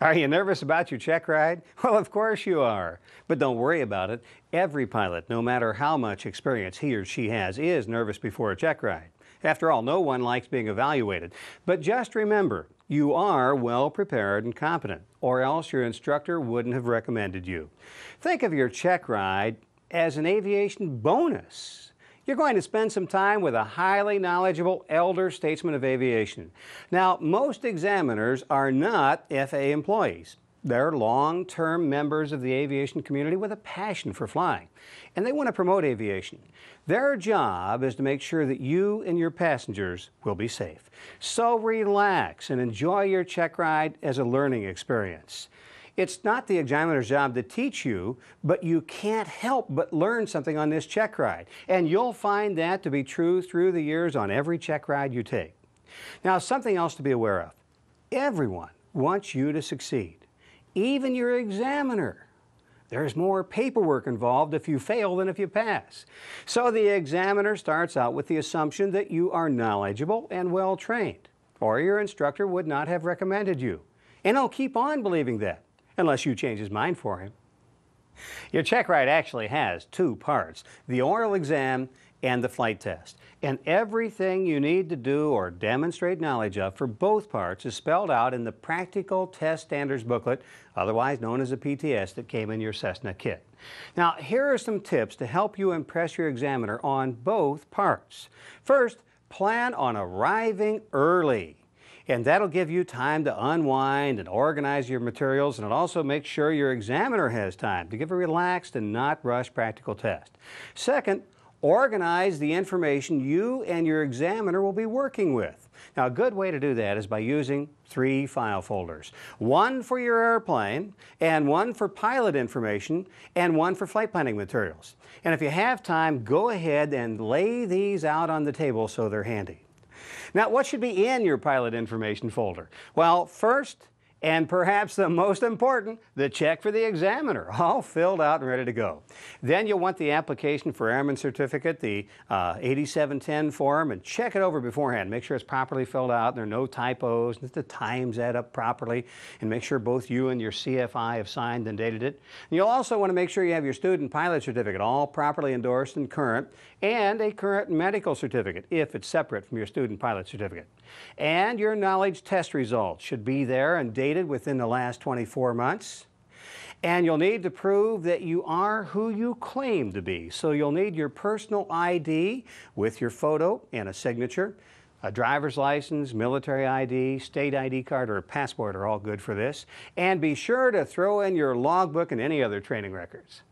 Are you nervous about your check ride? Well, of course you are. But don't worry about it. Every pilot, no matter how much experience he or she has, is nervous before a check ride. After all, no one likes being evaluated. But just remember, you are well prepared and competent, or else your instructor wouldn't have recommended you. Think of your check ride as an aviation bonus. You're going to spend some time with a highly knowledgeable elder statesman of aviation. Now, most examiners are not FAA employees. They're long-term members of the aviation community with a passion for flying, and they want to promote aviation. Their job is to make sure that you and your passengers will be safe. So relax and enjoy your check ride as a learning experience. It's not the examiner's job to teach you, but you can't help but learn something on this check ride. And you'll find that to be true through the years on every check ride you take. Now, something else to be aware of. Everyone wants you to succeed, even your examiner. There's more paperwork involved if you fail than if you pass. So the examiner starts out with the assumption that you are knowledgeable and well trained, or your instructor would not have recommended you. And he'll keep on believing that, unless you change his mind for him. Your check ride actually has two parts, the oral exam and the flight test. And everything you need to do or demonstrate knowledge of for both parts is spelled out in the Practical Test Standards booklet, otherwise known as a PTS, that came in your Cessna kit. Now, here are some tips to help you impress your examiner on both parts. First, plan on arriving early. And that'll give you time to unwind and organize your materials, and it'll also make sure your examiner has time to give a relaxed and not rushed practical test. Second, organize the information you and your examiner will be working with. Now, a good way to do that is by using 3 file folders. One for your airplane, and one for pilot information, and one for flight planning materials. And if you have time, go ahead and lay these out on the table so they're handy. Now, what should be in your pilot information folder? Well, first, and perhaps the most important, the check for the examiner, all filled out and ready to go. Then you'll want the application for Airman Certificate, the 8710 form, and check it over beforehand. Make sure it's properly filled out, and there are no typos, that the times add up properly, and make sure both you and your CFI have signed and dated it. And you'll also want to make sure you have your student pilot certificate all properly endorsed and current, and a current medical certificate if it's separate from your student pilot certificate. And your knowledge test results should be there and dated within the last 24 months. And you'll need to prove that you are who you claim to be. So you'll need your personal ID with your photo and a signature. A driver's license, military ID, state ID card, or a passport are all good for this. And be sure to throw in your logbook and any other training records.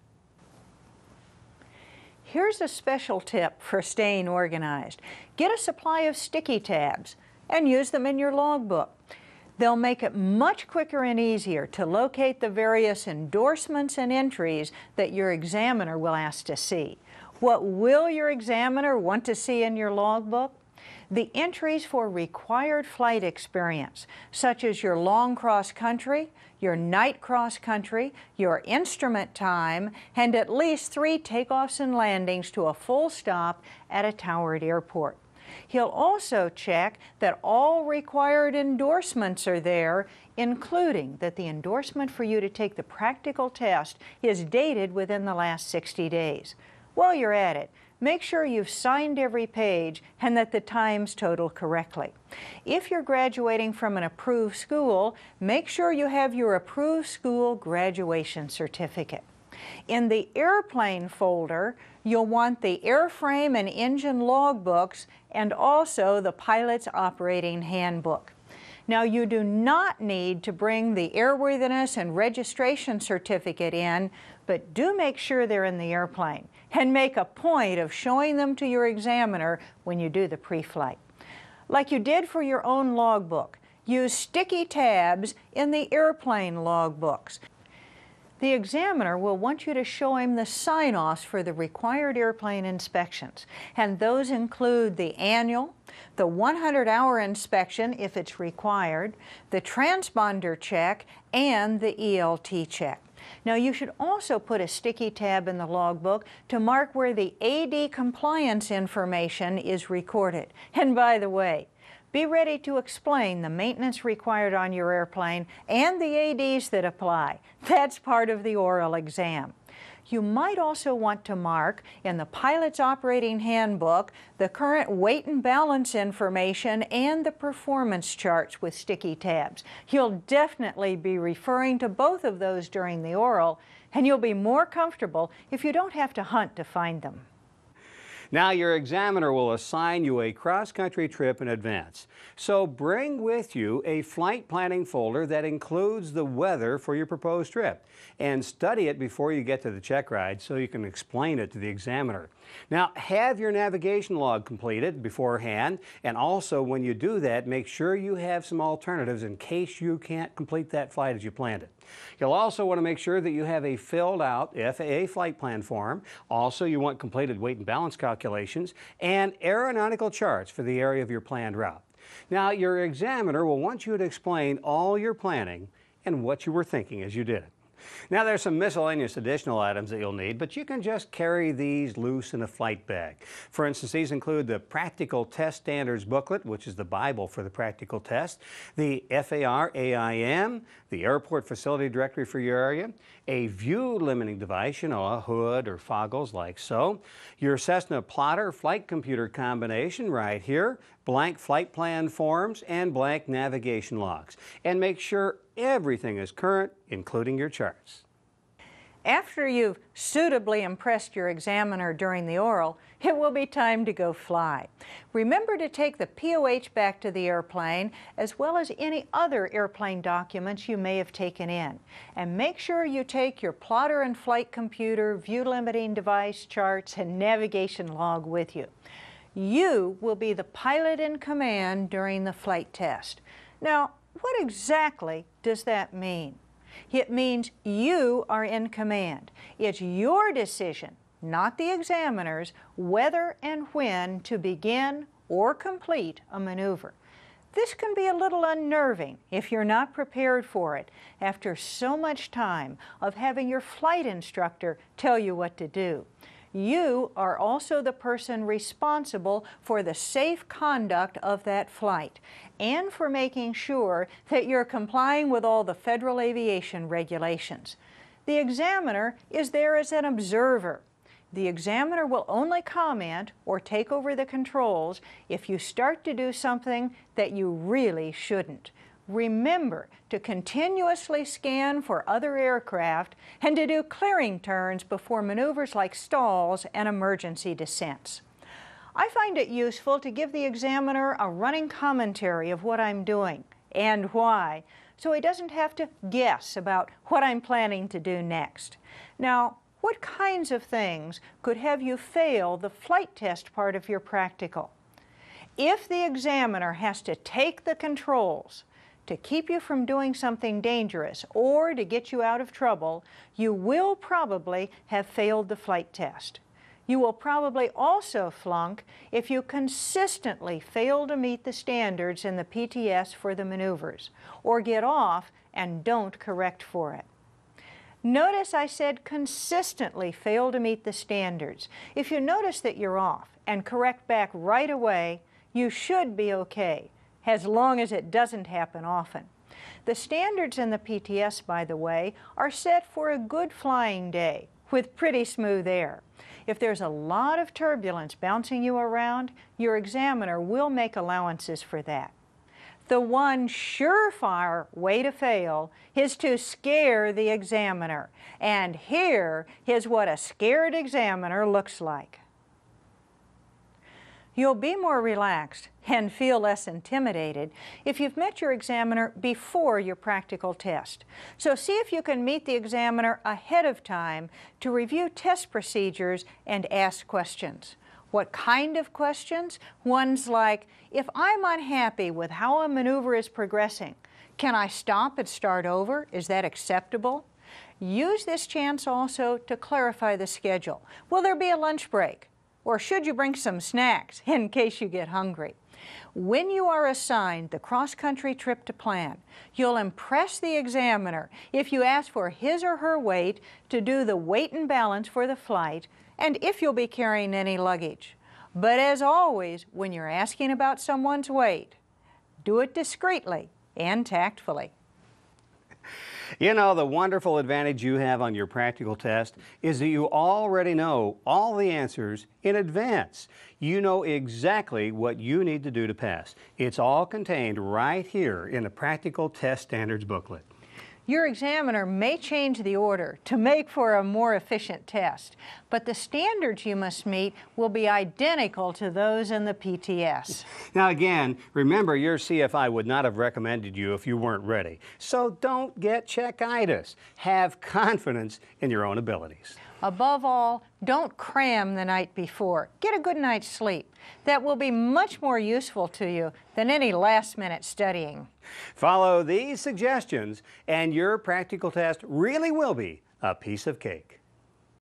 Here's a special tip for staying organized. Get a supply of sticky tabs and use them in your logbook. They'll make it much quicker and easier to locate the various endorsements and entries that your examiner will ask to see. What will your examiner want to see in your logbook? The entries for required flight experience, such as your long cross-country, your night cross-country, your instrument time, and at least 3 takeoffs and landings to a full stop at a towered airport. He'll also check that all required endorsements are there, including that the endorsement for you to take the practical test is dated within the last 60 days. While you're at it, make sure you've signed every page and that the times total correctly. If you're graduating from an approved school, make sure you have your approved school graduation certificate. In the airplane folder, you'll want the airframe and engine logbooks and also the pilot's operating handbook. Now, you do not need to bring the airworthiness and registration certificate in, but do make sure they're in the airplane and make a point of showing them to your examiner when you do the pre-flight. Like you did for your own logbook, use sticky tabs in the airplane logbooks. The examiner will want you to show him the sign-offs for the required airplane inspections, and those include the annual, the 100-hour inspection if it's required, the transponder check, and the ELT check. Now, you should also put a sticky tab in the logbook to mark where the AD compliance information is recorded. And by the way, Be ready to explain the maintenance required on your airplane and the ADs that apply. That's part of the oral exam. You might also want to mark in the pilot's operating handbook the current weight and balance information and the performance charts with sticky tabs. You'll definitely be referring to both of those during the oral, and you'll be more comfortable if you don't have to hunt to find them. Now your examiner will assign you a cross-country trip in advance. So bring with you a flight planning folder that includes the weather for your proposed trip, and study it before you get to the check ride so you can explain it to the examiner. Now have your navigation log completed beforehand, and also when you do that, make sure you have some alternatives in case you can't complete that flight as you planned it. You'll also want to make sure that you have a filled out FAA flight plan form. Also, you want completed weight and balance calculations and aeronautical charts for the area of your planned route. Now, your examiner will want you to explain all your planning and what you were thinking as you did it. Now, there's some miscellaneous additional items that you'll need, but you can just carry these loose in a flight bag. For instance, these include the Practical Test Standards booklet, which is the Bible for the practical test, the FAR AIM, the Airport Facility Directory for your area, a view limiting device, a hood or foggles like so, your Cessna plotter flight computer combination right here, blank flight plan forms, and blank navigation logs. And make sure everything is current, including your charts. After you've suitably impressed your examiner during the oral, it will be time to go fly. Remember to take the POH back to the airplane, as well as any other airplane documents you may have taken in. And make sure you take your plotter and flight computer, view limiting device, charts, and navigation log with you. You will be the pilot in command during the flight test. Now, what exactly does that mean? It means you are in command. It's your decision, not the examiner's, whether and when to begin or complete a maneuver. This can be a little unnerving if you're not prepared for it after so much time of having your flight instructor tell you what to do. You are also the person responsible for the safe conduct of that flight and for making sure that you're complying with all the federal aviation regulations. The examiner is there as an observer. The examiner will only comment or take over the controls if you start to do something that you really shouldn't. Remember to continuously scan for other aircraft and to do clearing turns before maneuvers like stalls and emergency descents. I find it useful to give the examiner a running commentary of what I'm doing and why, so he doesn't have to guess about what I'm planning to do next. Now, what kinds of things could have you fail the flight test part of your practical? If the examiner has to take the controls to keep you from doing something dangerous or to get you out of trouble, you will probably have failed the flight test. You will probably also flunk if you consistently fail to meet the standards in the PTS for the maneuvers, or get off and don't correct for it. Notice I said consistently fail to meet the standards. If you notice that you're off and correct back right away, you should be okay, as long as it doesn't happen often. The standards in the PTS, by the way, are set for a good flying day with pretty smooth air. If there's a lot of turbulence bouncing you around, your examiner will make allowances for that. The one surefire way to fail is to scare the examiner. And here is what a scared examiner looks like. You'll be more relaxed and feel less intimidated if you've met your examiner before your practical test. So see if you can meet the examiner ahead of time to review test procedures and ask questions. What kind of questions? Ones like, if I'm unhappy with how a maneuver is progressing, can I stop and start over? Is that acceptable? Use this chance also to clarify the schedule. Will there be a lunch break? Or should you bring some snacks in case you get hungry? When you are assigned the cross-country trip to plan, you'll impress the examiner if you ask for his or her weight to do the weight and balance for the flight, and if you'll be carrying any luggage. But as always, when you're asking about someone's weight, Do it discreetly and tactfully. You know, the wonderful advantage you have on your practical test is that you already know all the answers in advance. You know exactly what you need to do to pass. It's all contained right here in the Practical Test Standards booklet. Your examiner may change the order to make for a more efficient test, but the standards you must meet will be identical to those in the PTS. Now again, remember your CFI would not have recommended you if you weren't ready. So don't get check-itis. Have confidence in your own abilities. Above all, don't cram the night before. Get a good night's sleep. That will be much more useful to you than any last-minute studying. Follow these suggestions and your practical test really will be a piece of cake.